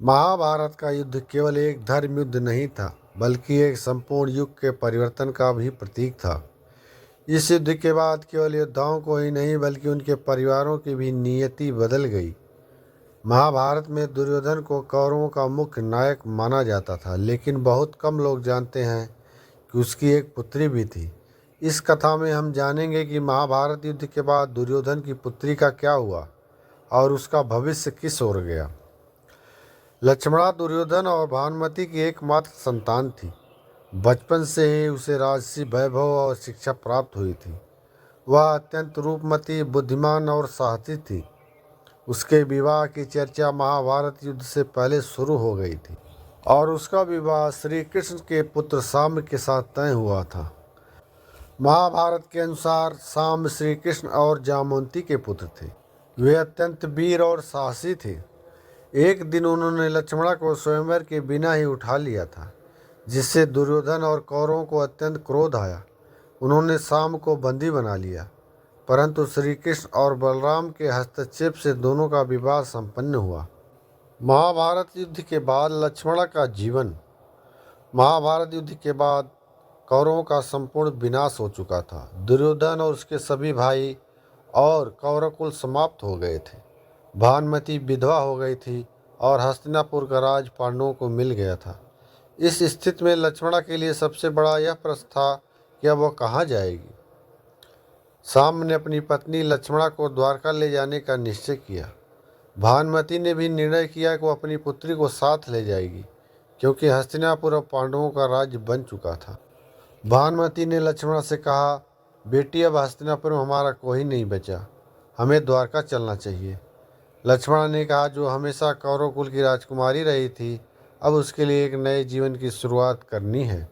महाभारत का युद्ध केवल एक धर्म युद्ध नहीं था, बल्कि एक संपूर्ण युग के परिवर्तन का भी प्रतीक था। इस युद्ध के बाद केवल योद्धाओं को ही नहीं, बल्कि उनके परिवारों की भी नियति बदल गई। महाभारत में दुर्योधन को कौरवों का मुख्य नायक माना जाता था, लेकिन बहुत कम लोग जानते हैं कि उसकी एक पुत्री भी थी। इस कथा में हम जानेंगे कि महाभारत युद्ध के बाद दुर्योधन की पुत्री का क्या हुआ और उसका भविष्य किस ओर गया। लक्ष्मणा दुर्योधन और भानुमति की एकमात्र संतान थी। बचपन से ही उसे राजसी वैभव और शिक्षा प्राप्त हुई थी। वह अत्यंत रूपमती, बुद्धिमान और साहसी थी। उसके विवाह की चर्चा महाभारत युद्ध से पहले शुरू हो गई थी और उसका विवाह श्री कृष्ण के पुत्र साम्ब के साथ तय हुआ था। महाभारत के अनुसार साम्ब श्री कृष्ण और जामवंती के पुत्र थे। वे अत्यंत वीर और साहसी थे। एक दिन उन्होंने लक्ष्मणा को स्वयंवर के बिना ही उठा लिया था, जिससे दुर्योधन और कौरवों को अत्यंत क्रोध आया। उन्होंने साम्ब को बंदी बना लिया, परंतु श्री कृष्ण और बलराम के हस्तक्षेप से दोनों का विवाह संपन्न हुआ। महाभारत युद्ध के बाद लक्ष्मणा का जीवन। महाभारत युद्ध के बाद कौरवों का संपूर्ण विनाश हो चुका था। दुर्योधन और उसके सभी भाई और कौरव कुल समाप्त हो गए थे। भानुमति विधवा हो गई थी और हस्तिनापुर का राज पांडवों को मिल गया था। इस स्थिति में लक्ष्मणा के लिए सबसे बड़ा यह प्रश्न था कि अब वह कहाँ जाएगी। साम्ब ने अपनी पत्नी लक्ष्मणा को द्वारका ले जाने का निश्चय किया। भानुमति ने भी निर्णय किया कि वह अपनी पुत्री को साथ ले जाएगी, क्योंकि हस्तिनापुर अब पांडवों का राज्य बन चुका था। भानुमति ने लक्ष्मणा से कहा, बेटी, अब हस्तिनापुर में हमारा कोई नहीं बचा, हमें द्वारका चलना चाहिए। लक्ष्मणा ने कहा, जो हमेशा कौरव कुल की राजकुमारी रही थी, अब उसके लिए एक नए जीवन की शुरुआत करनी है।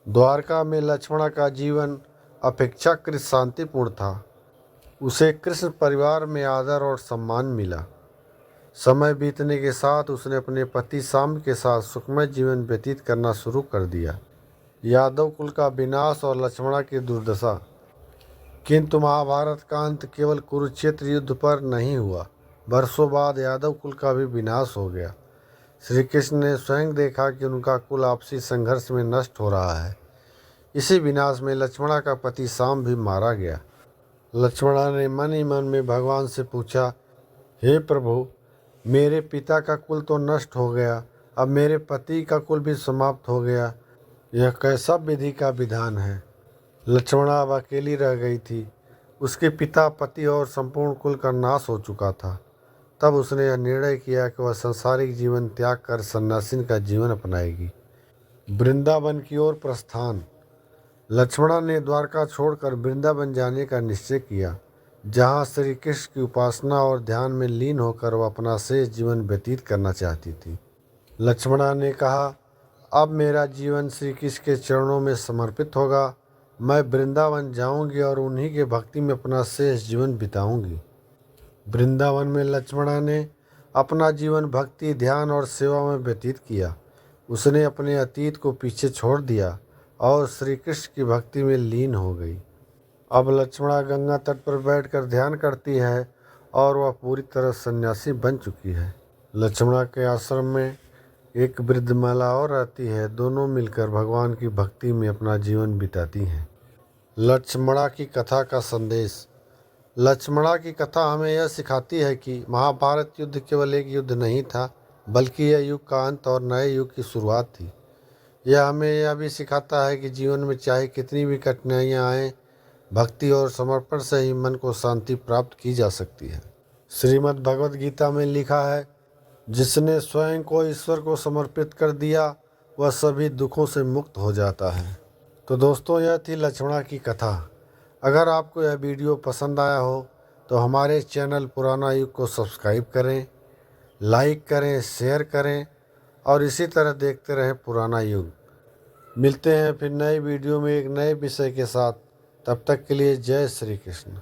द्वारका में लक्ष्मणा का जीवन अपेक्षाकृत शांतिपूर्ण था। उसे कृष्ण परिवार में आदर और सम्मान मिला। समय बीतने के साथ उसने अपने पति साम्ब के साथ सुखमय जीवन व्यतीत करना शुरू कर दिया। यादव कुल का विनाश और लक्ष्मणा की दुर्दशा। किंतु महाभारत का अंत केवल कुरुक्षेत्र युद्ध पर नहीं हुआ। वर्षों बाद यादव कुल का भी विनाश हो गया। श्री कृष्ण ने स्वयं देखा कि उनका कुल आपसी संघर्ष में नष्ट हो रहा है। इसी विनाश में लक्ष्मणा का पति साम्ब भी मारा गया। लक्ष्मणा ने मन ही मन में भगवान से पूछा, हे प्रभु, मेरे पिता का कुल तो नष्ट हो गया, अब मेरे पति का कुल भी समाप्त हो गया। यह कैसा विधि का विधान है। लक्ष्मणा अब अकेली रह गई थी। उसके पिता, पति और संपूर्ण कुल का नाश हो चुका था। तब उसने यह निर्णय किया कि वह सांसारिक जीवन त्याग कर सन्यासिन का जीवन अपनाएगी। वृंदावन की ओर प्रस्थान। लक्ष्मणा ने द्वारका छोड़कर वृंदावन जाने का निश्चय किया, जहाँ श्री कृष्ण की उपासना और ध्यान में लीन होकर वह अपना शेष जीवन व्यतीत करना चाहती थी। लक्ष्मणा ने कहा, अब मेरा जीवन श्री कृष्ण के चरणों में समर्पित होगा। मैं वृंदावन जाऊंगी और उन्हीं के भक्ति में अपना शेष जीवन बिताऊंगी। वृंदावन में लक्ष्मणा ने अपना जीवन भक्ति, ध्यान और सेवा में व्यतीत किया। उसने अपने अतीत को पीछे छोड़ दिया और श्री कृष्ण की भक्ति में लीन हो गई। अब लक्ष्मणा गंगा तट पर बैठकर ध्यान करती है और वह पूरी तरह सन्यासी बन चुकी है। लक्ष्मणा के आश्रम में एक वृद्ध महिला और रहती है। दोनों मिलकर भगवान की भक्ति में अपना जीवन बिताती हैं। लक्ष्मणा की कथा का संदेश। लक्ष्मणा की कथा हमें यह सिखाती है कि महाभारत युद्ध केवल एक युद्ध नहीं था, बल्कि यह युग का अंत और नए युग की शुरुआत थी। यह हमें यह भी सिखाता है कि जीवन में चाहे कितनी भी कठिनाइयाँ आएँ, भक्ति और समर्पण से ही मन को शांति प्राप्त की जा सकती है। श्रीमद् भगवद गीता में लिखा है, जिसने स्वयं को ईश्वर को समर्पित कर दिया, वह सभी दुखों से मुक्त हो जाता है। तो दोस्तों, यह थी लक्ष्मणा की कथा। अगर आपको यह वीडियो पसंद आया हो तो हमारे चैनल पुराना युग को सब्सक्राइब करें, लाइक करें, शेयर करें और इसी तरह देखते रहें पुराना युग। मिलते हैं फिर नए वीडियो में एक नए विषय के साथ। तब तक के लिए जय श्री कृष्ण।